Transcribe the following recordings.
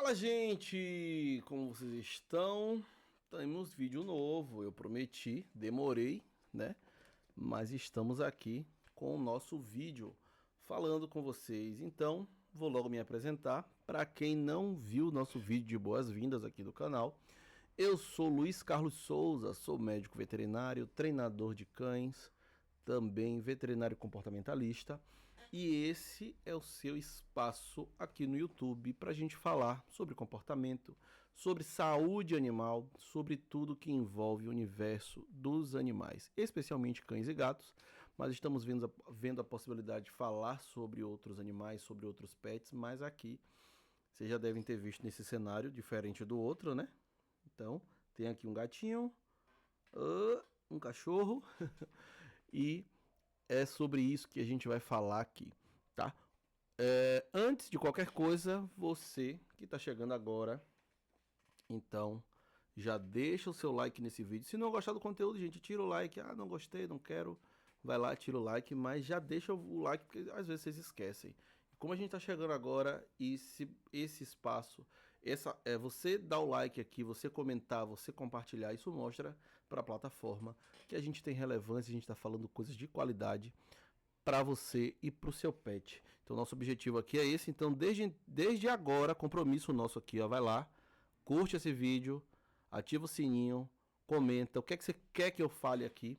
Fala, gente! Como vocês estão? Temos vídeo novo, eu prometi, demorei, né? Mas estamos aqui com o nosso vídeo falando com vocês. Então, vou logo me apresentar. Para quem não viu o nosso vídeo de boas-vindas aqui do canal, eu sou Luiz Carlos Souza, sou médico veterinário, treinador de cães, também veterinário comportamentalista, e esse é o seu espaço aqui no YouTube para a gente falar sobre comportamento, sobre saúde animal, sobre tudo que envolve o universo dos animais, especialmente cães e gatos, mas estamos vendo a possibilidade de falar sobre outros animais, sobre outros pets, mas aqui vocês já devem ter visto nesse cenário diferente do outro, né? Então, tem aqui um gatinho, um cachorro e é sobre isso que a gente vai falar aqui, tá? Antes de qualquer coisa, você que está chegando agora, então já deixa o seu like nesse vídeo. Se não gostar do conteúdo, gente, tira o like. Ah, não gostei, não quero. Vai lá, tira o like, mas já deixa o like, porque às vezes vocês esquecem. Como a gente está chegando agora, esse espaço, você dar o like aqui, você comentar, você compartilhar, isso mostra para a plataforma que a gente tem relevância, a gente está falando coisas de qualidade para você e para o seu pet. Então, nosso objetivo aqui é esse. Então, desde agora, compromisso nosso aqui, ó, vai lá, curte esse vídeo, ativa o sininho, comenta o que é que você quer que eu fale aqui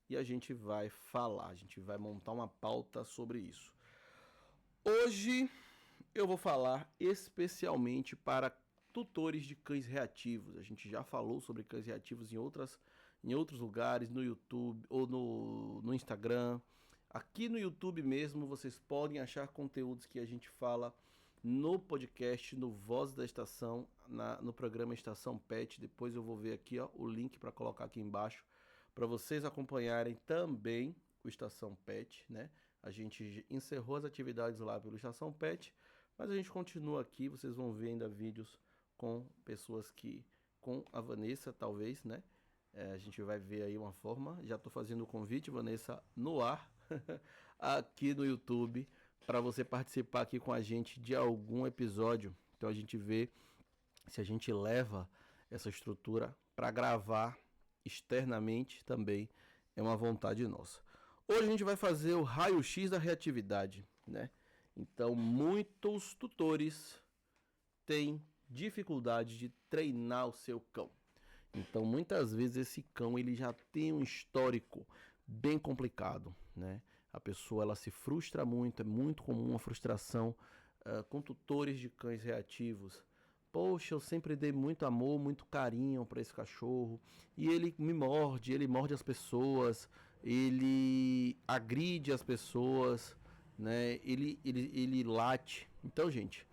e a gente vai falar, a gente vai montar uma pauta sobre isso. Hoje eu vou falar especialmente para tutores de cães reativos. A gente já falou sobre cães reativos em outros lugares, no YouTube ou no Instagram. Aqui no YouTube mesmo vocês podem achar conteúdos que a gente fala no podcast, no Voz da Estação, no programa Estação Pet. Depois eu vou ver aqui, ó, o link para colocar aqui embaixo para vocês acompanharem também o Estação Pet, né? A gente encerrou as atividades lá pelo Estação Pet, mas a gente continua aqui, vocês vão ver ainda vídeos com pessoas com a Vanessa, talvez, né? A gente vai ver aí uma forma, já estou fazendo o convite, Vanessa, no ar, aqui no YouTube, para você participar aqui com a gente de algum episódio. Então a gente vê se a gente leva essa estrutura para gravar externamente também, é uma vontade nossa. Hoje a gente vai fazer o raio-x da reatividade, né? Então, muitos tutores têm dificuldade de treinar o seu cão. Então, muitas vezes esse cão ele já tem um histórico bem complicado, né? A pessoa ela se frustra muito, é muito comum a frustração com tutores de cães reativos. Poxa, eu sempre dei muito amor, muito carinho para esse cachorro e ele morde as pessoas, ele agride as pessoas, né? Ele late. Então, gente,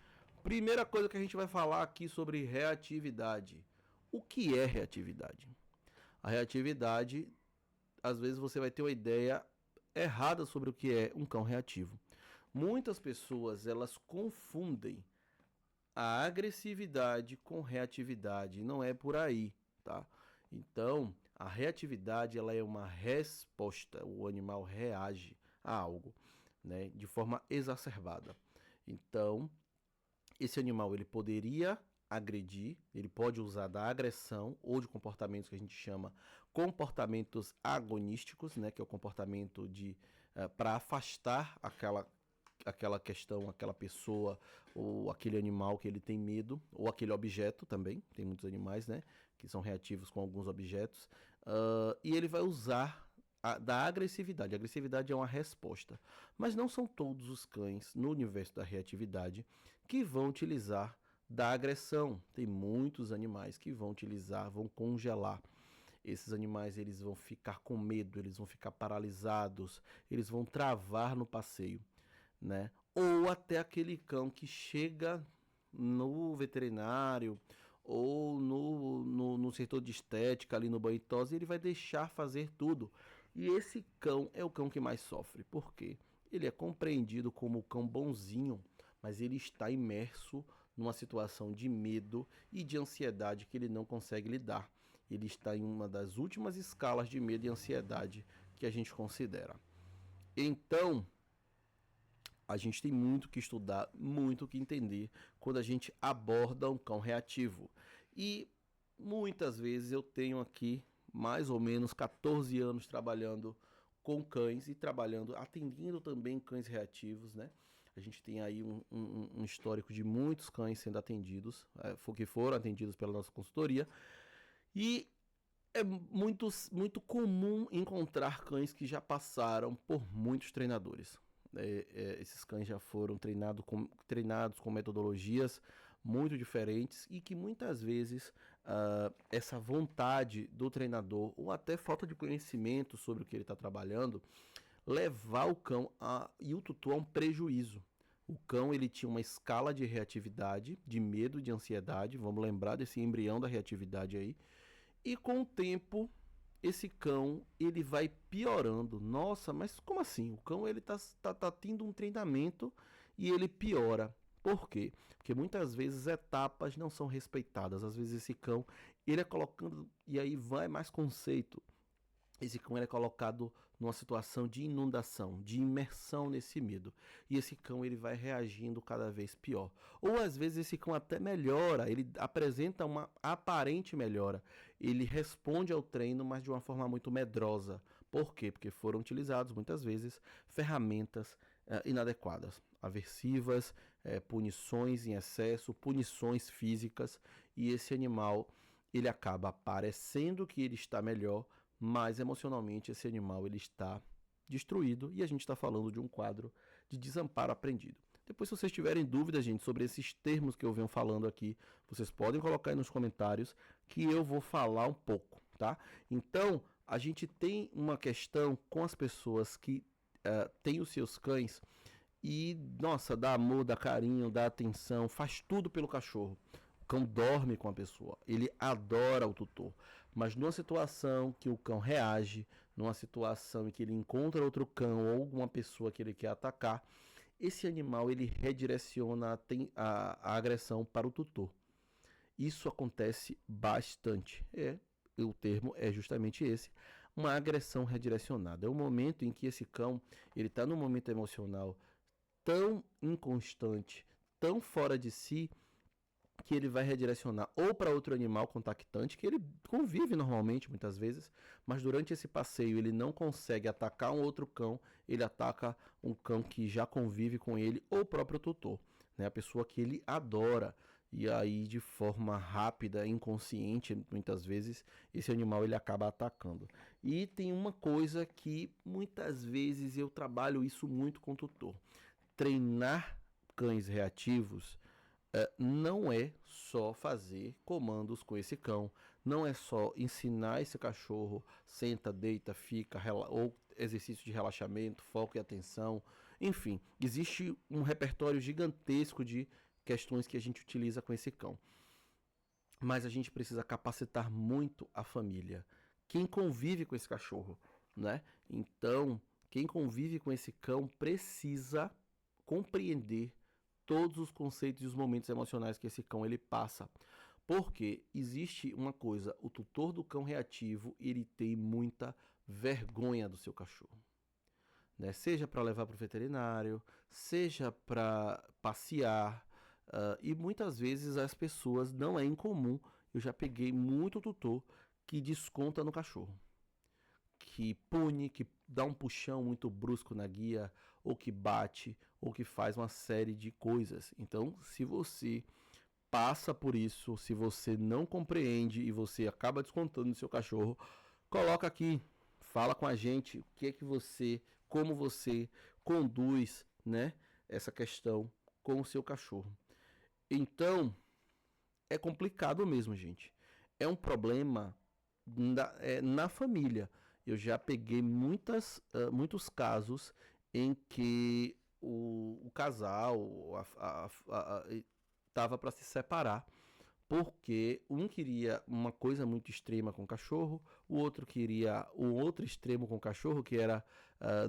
primeira coisa que a gente vai falar aqui sobre reatividade. O que é reatividade? A reatividade, às vezes você vai ter uma ideia errada sobre o que é um cão reativo. Muitas pessoas elas confundem a agressividade com reatividade, não é por aí, tá? Então, a reatividade ela é uma resposta, o animal reage a algo, né, de forma exacerbada. Então, esse animal ele poderia agredir, ele pode usar da agressão ou de comportamentos que a gente chama comportamentos agonísticos, né, que é o comportamento de para afastar aquela questão, aquela pessoa ou aquele animal que ele tem medo, ou aquele objeto também, tem muitos animais, né, que são reativos com alguns objetos, e ele vai usar da agressividade. A agressividade é uma resposta, mas não são todos os cães no universo da reatividade que vão utilizar da agressão. Tem muitos animais que vão utilizar, vão congelar. Esses animais eles vão ficar com medo, eles vão ficar paralisados, eles vão travar no passeio, né? Ou até aquele cão que chega no veterinário ou no setor de estética, ali no banho e tosa, ele vai deixar fazer tudo. E esse cão é o cão que mais sofre. Por quê? Ele é compreendido como o cão bonzinho, mas ele está imerso numa situação de medo e de ansiedade que ele não consegue lidar. Ele está em uma das últimas escalas de medo e ansiedade que a gente considera. Então, A gente tem muito que estudar, muito que entender quando a gente aborda um cão reativo. E muitas vezes eu tenho aqui mais ou menos 14 anos trabalhando com cães e trabalhando, atendendo também cães reativos, né? A gente tem aí um histórico de muitos cães sendo atendidos, que foram atendidos pela nossa consultoria. E é muito comum encontrar cães que já passaram por muitos treinadores. Esses cães já foram treinados com metodologias muito diferentes e que muitas vezes essa vontade do treinador ou até falta de conhecimento sobre o que ele está trabalhando levar o cão e o tutor a um prejuízo. O cão ele tinha uma escala de reatividade, de medo, de ansiedade, vamos lembrar desse embrião da reatividade aí, e com o tempo, esse cão, ele vai piorando. Nossa, mas como assim? O cão, ele tá tendo um treinamento e ele piora. Por quê? Porque muitas vezes etapas não são respeitadas. Às vezes esse cão, ele é colocando, e aí vai mais conceito. Esse cão ele é colocado numa situação de inundação, de imersão nesse medo. E esse cão ele vai reagindo cada vez pior. Ou às vezes esse cão até melhora, ele apresenta uma aparente melhora. Ele responde ao treino, mas de uma forma muito medrosa. Por quê? Porque foram utilizados muitas vezes ferramentas inadequadas, aversivas, punições em excesso, punições físicas. E esse animal ele acaba parecendo que ele está melhor, mas emocionalmente esse animal ele está destruído e a gente está falando de um quadro de desamparo aprendido. Depois, se vocês tiverem dúvidas, gente, sobre esses termos que eu venho falando aqui, vocês podem colocar aí nos comentários que eu vou falar um pouco, tá? Então, a gente tem uma questão com as pessoas que têm os seus cães e, nossa, dá amor, dá carinho, dá atenção, faz tudo pelo cachorro. O cão dorme com a pessoa, ele adora o tutor. Mas numa situação que o cão reage, numa situação em que ele encontra outro cão ou alguma pessoa que ele quer atacar, esse animal ele redireciona a agressão para o tutor. Isso acontece bastante. O termo é justamente esse, uma agressão redirecionada. É o momento em que esse cão ele está num momento emocional tão inconstante, tão fora de si, que ele vai redirecionar ou para outro animal contactante, que ele convive normalmente muitas vezes, mas durante esse passeio ele não consegue atacar um outro cão, ele ataca um cão que já convive com ele ou o próprio tutor, né? A pessoa que ele adora. E aí de forma rápida, inconsciente, muitas vezes, esse animal ele acaba atacando. E tem uma coisa que muitas vezes eu trabalho isso muito com o tutor. Treinar cães reativos não é só fazer comandos com esse cão, não é só ensinar esse cachorro, senta, deita, fica, ou exercício de relaxamento, foco e atenção, enfim, existe um repertório gigantesco de questões que a gente utiliza com esse cão. Mas a gente precisa capacitar muito a família, quem convive com esse cachorro, né? Então, quem convive com esse cão precisa compreender todos os conceitos e os momentos emocionais que esse cão ele passa. Porque existe uma coisa, o tutor do cão reativo, ele tem muita vergonha do seu cachorro, né? Seja para levar para o veterinário, seja para passear, e muitas vezes as pessoas, não é incomum, eu já peguei muito tutor que desconta no cachorro, que pune, que dá um puxão muito brusco na guia, ou que bate, ou que faz uma série de coisas. Então, se você passa por isso, se você não compreende e você acaba descontando no seu cachorro, coloca aqui, fala com a gente o que é que você, como você conduz, né, essa questão com o seu cachorro. Então, é complicado mesmo, gente. É um problema na família. Eu já peguei muitos casos em que o casal estava para se separar porque um queria uma coisa muito extrema com o cachorro, o outro queria o outro extremo com o cachorro, que era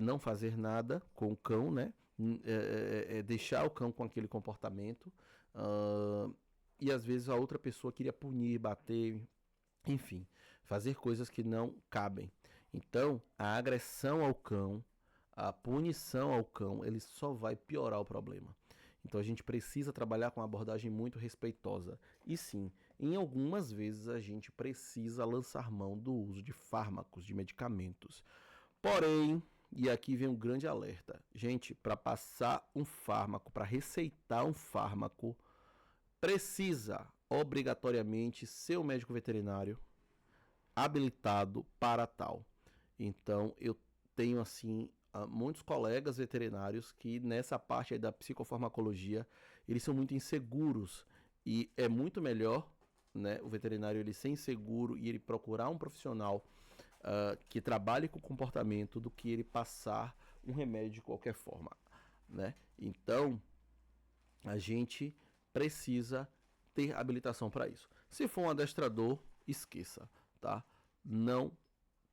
não fazer nada com o cão, né? Deixar o cão com aquele comportamento. E às vezes a outra pessoa queria punir, bater, enfim, fazer coisas que não cabem. Então, a agressão ao cão, a punição ao cão, ele só vai piorar o problema. Então a gente precisa trabalhar com uma abordagem muito respeitosa. E sim, em algumas vezes a gente precisa lançar mão do uso de fármacos, de medicamentos. Porém, e aqui vem um grande alerta. Gente, para passar um fármaco, para receitar um fármaco, precisa obrigatoriamente ser um médico veterinário habilitado para tal. Então, eu tenho assim muitos colegas veterinários que nessa parte aí da psicofarmacologia, eles são muito inseguros e é muito melhor, né, o veterinário ele ser inseguro e ele procurar um profissional que trabalhe com comportamento do que ele passar um remédio de qualquer forma, né? Então, a gente precisa ter habilitação para isso. Se for um adestrador, esqueça, tá? Não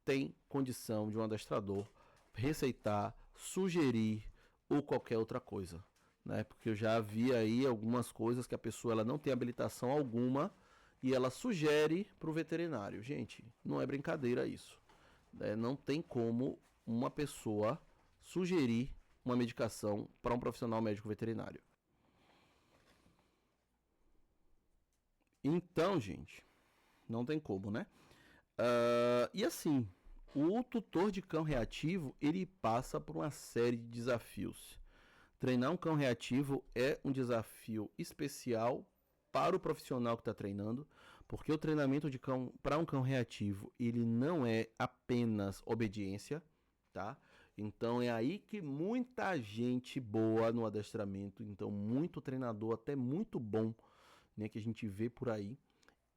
tem condição de um adestrador receitar, sugerir ou qualquer outra coisa, né? Porque eu já vi aí algumas coisas que a pessoa ela não tem habilitação alguma e ela sugere para o veterinário. Gente, não é brincadeira isso, né? Não tem como uma pessoa sugerir uma medicação para um profissional médico veterinário. Então, gente, não tem como, né? E assim, o tutor de cão reativo, ele passa por uma série de desafios. Treinar um cão reativo é um desafio especial para o profissional que está treinando, porque o treinamento de cão para um cão reativo, ele não é apenas obediência, tá? Então é aí que muita gente boa no adestramento, então muito treinador, até muito bom, né, que a gente vê por aí,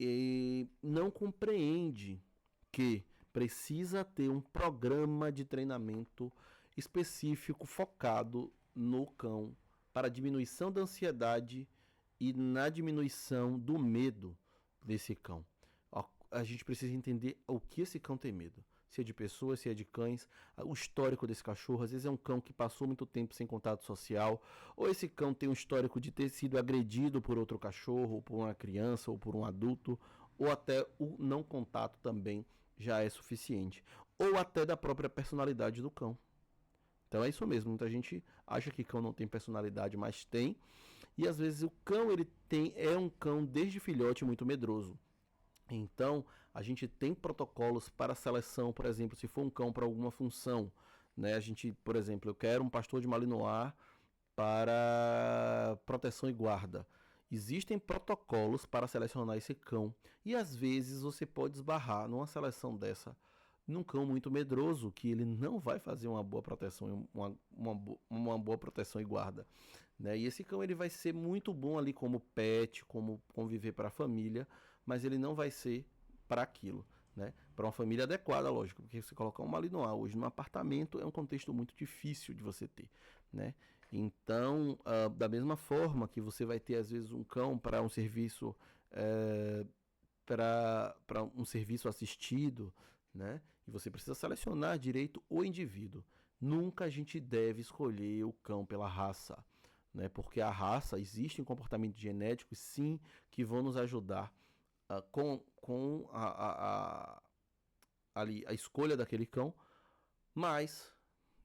e não compreende que precisa ter um programa de treinamento específico focado no cão para diminuição da ansiedade e na diminuição do medo desse cão. A gente precisa entender o que esse cão tem medo. Se é de pessoas, se é de cães, o histórico desse cachorro. Às vezes é um cão que passou muito tempo sem contato social, ou esse cão tem um histórico de ter sido agredido por outro cachorro, ou por uma criança, ou por um adulto, ou até o não contato também já é suficiente. Ou até da própria personalidade do cão. Então é isso mesmo, muita gente acha que cão não tem personalidade, mas tem. E às vezes o cão é um cão desde filhote muito medroso. Então, a gente tem protocolos para seleção, por exemplo, se for um cão para alguma função, né? A gente, por exemplo, eu quero um pastor de Malinois para proteção e guarda. Existem protocolos para selecionar esse cão e às vezes você pode esbarrar numa seleção dessa num cão muito medroso que ele não vai fazer uma boa proteção, uma boa proteção e guarda, né? E esse cão ele vai ser muito bom ali como pet, como conviver para a família, mas ele não vai ser para aquilo, né? Para uma família adequada, lógico, porque você colocar um Malinois hoje num apartamento é um contexto muito difícil de você ter, né? Então, da mesma forma que você vai ter às vezes um cão para um serviço para um serviço assistido, né? E você precisa selecionar direito o indivíduo. Nunca a gente deve escolher o cão pela raça, né? Porque a raça existe um comportamento genético, sim, que vão nos ajudar com ali, a escolha daquele cão, mas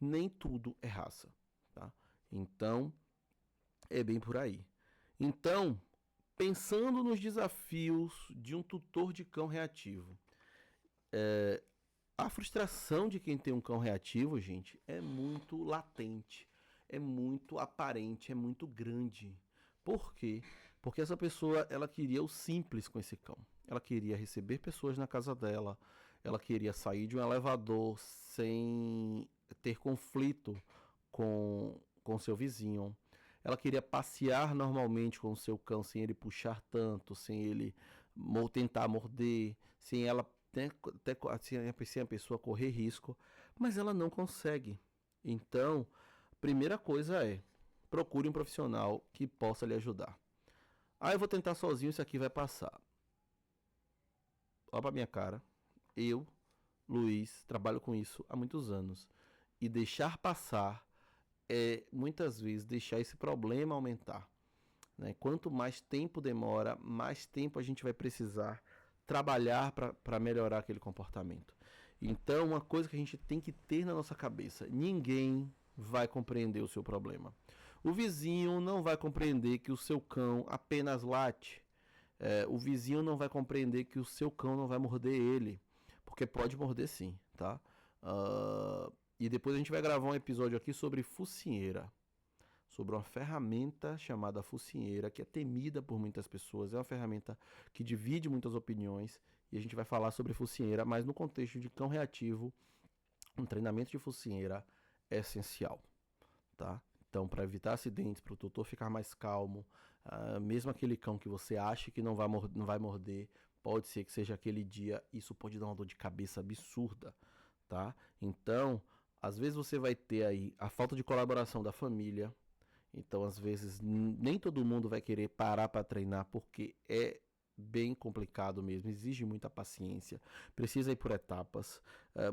nem tudo é raça, tá? Então, é bem por aí. Então, pensando nos desafios de um tutor de cão reativo, a frustração de quem tem um cão reativo, gente, é muito latente, é muito aparente, é muito grande. Por quê? Porque essa pessoa, ela queria o simples com esse cão. Ela queria receber pessoas na casa dela, ela queria sair de um elevador sem ter conflito com seu vizinho. Ela queria passear normalmente com o seu cão sem ele puxar tanto, sem ele tentar morder, sem ela sem a pessoa correr risco, mas ela não consegue. Então, primeira coisa é, procure um profissional que possa lhe ajudar. Eu vou tentar sozinho, isso aqui vai passar. Olha pra minha cara. Eu, Luiz, trabalho com isso há muitos anos. E deixar passar é, muitas vezes, deixar esse problema aumentar, né? Quanto mais tempo demora, mais tempo a gente vai precisar trabalhar para melhorar aquele comportamento. Então, uma coisa que a gente tem que ter na nossa cabeça: ninguém vai compreender o seu problema. O vizinho não vai compreender que o seu cão apenas late. O vizinho não vai compreender que o seu cão não vai morder ele, porque pode morder sim, tá? E depois a gente vai gravar um episódio aqui sobre focinheira, sobre uma ferramenta chamada focinheira, que é temida por muitas pessoas, é uma ferramenta que divide muitas opiniões, e a gente vai falar sobre focinheira, mas no contexto de cão reativo, um treinamento de focinheira é essencial, tá? Então, para evitar acidentes, para o tutor ficar mais calmo, mesmo aquele cão que você acha que não vai morder, pode ser que seja aquele dia, isso pode dar uma dor de cabeça absurda, tá? Então, às vezes você vai ter aí a falta de colaboração da família, então às vezes nem todo mundo vai querer parar para treinar porque é bem complicado mesmo, exige muita paciência, precisa ir por etapas.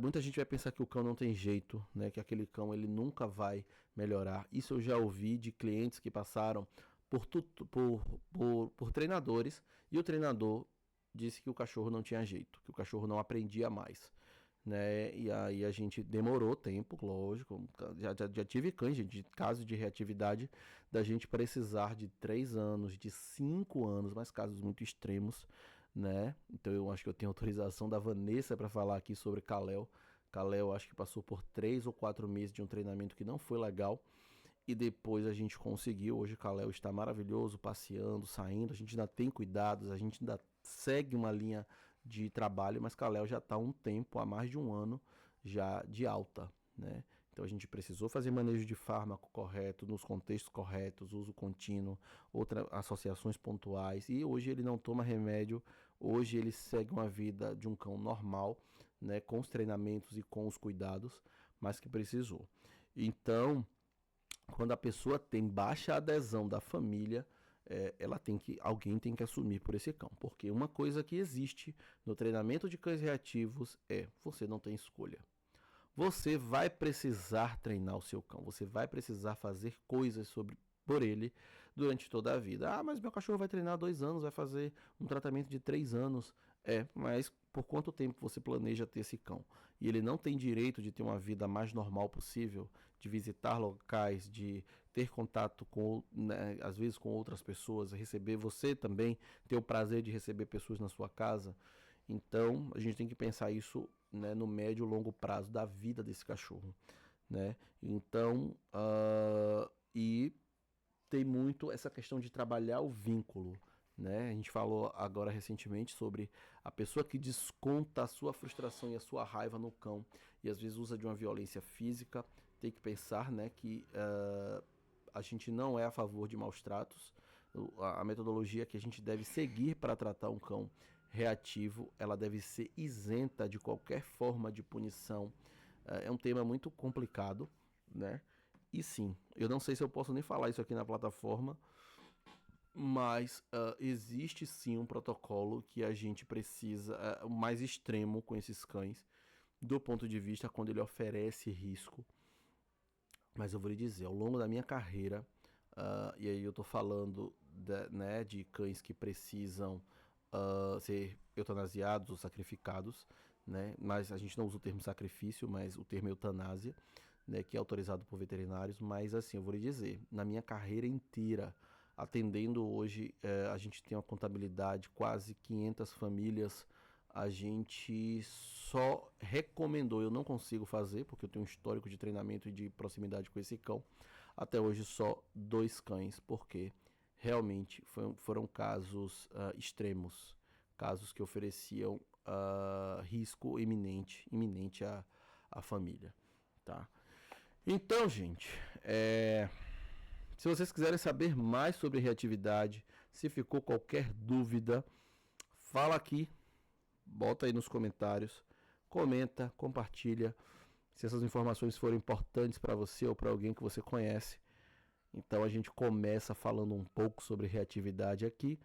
Muita gente vai pensar que o cão não tem jeito, né? Que aquele cão ele nunca vai melhorar. Isso eu já ouvi de clientes que passaram por treinadores e o treinador disse que o cachorro não tinha jeito, que o cachorro não aprendia mais. Né? E aí a gente demorou tempo, lógico. Já tive cães, gente, de casos de reatividade da gente precisar de 3 anos, de 5 anos, mas casos muito extremos, né? Então eu acho que eu tenho autorização da Vanessa para falar aqui sobre Kalel. Kalel acho que passou por 3 ou 4 meses de um treinamento que não foi legal. E depois a gente conseguiu. Hoje o Kalel está maravilhoso, passeando, saindo. A gente ainda tem cuidados, a gente ainda segue uma linha de trabalho, mas Kalel já está há um tempo, há mais de um ano, já de alta, né? Então a gente precisou fazer manejo de fármaco correto, nos contextos corretos, uso contínuo, outras associações pontuais. E hoje ele não toma remédio, hoje ele segue uma vida de um cão normal, né? Com os treinamentos e com os cuidados, mas que precisou. Então, quando a pessoa tem baixa adesão da família, alguém tem que assumir por esse cão. Porque uma coisa que existe no treinamento de cães reativos é: você não tem escolha. Você vai precisar treinar o seu cão, você vai precisar fazer coisas por ele durante toda a vida. Ah, mas meu cachorro vai treinar 2 anos, vai fazer um tratamento de 3 anos. Mas por quanto tempo você planeja ter esse cão? E ele não tem direito de ter uma vida mais normal possível, de visitar locais, de ter contato com, né, às vezes com outras pessoas, receber você também, ter o prazer de receber pessoas na sua casa. Então, a gente tem que pensar isso, né, no médio e longo prazo da vida desse cachorro, né? Então, e tem muito essa questão de trabalhar o vínculo, né? A gente falou agora recentemente sobre a pessoa que desconta a sua frustração e a sua raiva no cão e às vezes usa de uma violência física. Tem que pensar, né, que a gente não é a favor de maus tratos. A metodologia que a gente deve seguir para tratar um cão reativo, ela deve ser isenta de qualquer forma de punição. É um tema muito complicado, né? E sim, eu não sei se eu posso nem falar isso aqui na plataforma, mas existe sim um protocolo que a gente precisa, o mais extremo com esses cães, do ponto de vista quando ele oferece risco. Mas eu vou lhe dizer, ao longo da minha carreira, e aí eu tô falando né, de cães que precisam ser eutanasiados ou sacrificados, né? Mas a gente não usa o termo sacrifício, mas o termo eutanásia, né, que é autorizado por veterinários. Mas assim, eu vou lhe dizer, na minha carreira inteira, atendendo hoje, a gente tem uma contabilidade, quase 500 famílias, a gente só recomendou, eu não consigo fazer, porque eu tenho um histórico de treinamento e de proximidade com esse cão, até hoje só 2 cães, porque realmente foram casos extremos, casos que ofereciam risco iminente à família, tá? Então, gente, se vocês quiserem saber mais sobre reatividade, se ficou qualquer dúvida, fala aqui, bota aí nos comentários, comenta, compartilha. Se essas informações forem importantes para você ou para alguém que você conhece, então a gente começa falando um pouco sobre reatividade aqui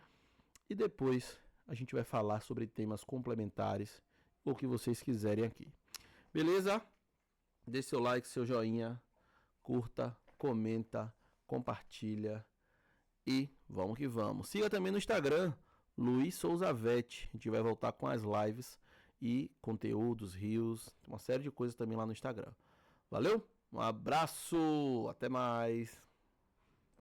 e depois a gente vai falar sobre temas complementares, o que vocês quiserem aqui. Beleza? Deixe seu like, seu joinha, curta, comenta, compartilha e vamos que vamos. Siga também no Instagram, Luiz Souza Vet. A gente vai voltar com as lives e conteúdos, reels, uma série de coisas também lá no Instagram. Valeu? Um abraço, até mais.